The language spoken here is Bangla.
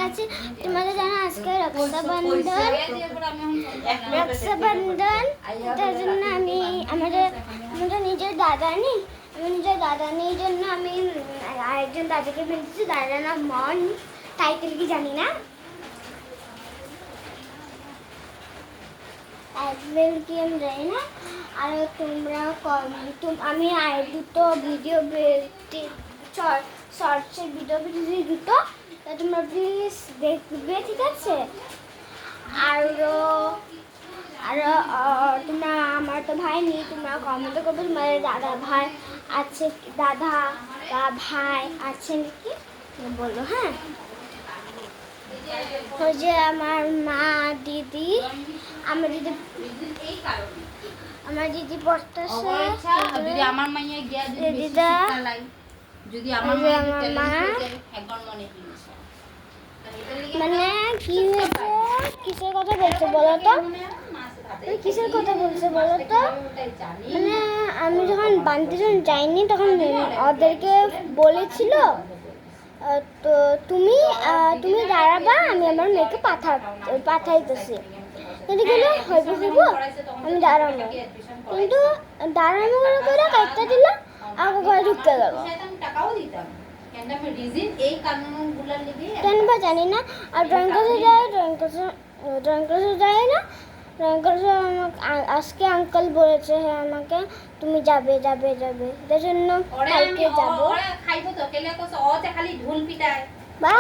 গেছে। তোমাদের জানো আজকে রক্ষাবন্ধন, তার জন্য আমি আমাদের নিজের দাদা নেই, আমি নিজের দাদা নেই জন্য আমি আরেকজন দাদাকে বলছি। দাদার নাম মন, টাইটেল কি জানি না, টাইটেল কি আমি জানি না। আর তোমরা আমি আর দুটো ভিডিও শর্টসের ভিডিও দুটো, তা তোমরা প্লিজ দেখবে, ঠিক আছে? আরও তোমরা, আমার তো ভাই নেই, তোমরা কমেন্ট করবে তোমাদের দাদা ভাই আছে, দাদা বা ভাই আছে নাকি বলো, হ্যাঁ? ওই যে আমার মা, দিদি, আমার দিদি পড়তেছে, যদি আমার মাইয়া গিয়া দিদা, যদি আমার মা মানে কি হয়েছে, কিসের কথা বলছে বলো তো? কিসের কথা বলছে বলো তো? মানে আমি যখন বানতে যাইনি তখন ওদেরকে বলেছিল তো তুমি দাঁড়াবা, আমি আমার মেয়েকে পাঠাইতেছি। কিন্তু গেলো হইব আমি দাঁড়ানো, কিন্তু দাঁড়ানো করে কাটতে দিল, আগে ঘরে ঢুকতে গেল কেন বা জানি না। আর ড্রয়িং ক্লাসে যায় না, ড্রয়িং ক্লাসে আজকে আঙ্কেল বলেছে হ্যাঁ আমাকে তুমি যাবে এটার জন্য কালকে যাবো। খাইবো তো কেলে কস অতে খালি ঢোল পিটায় বাই।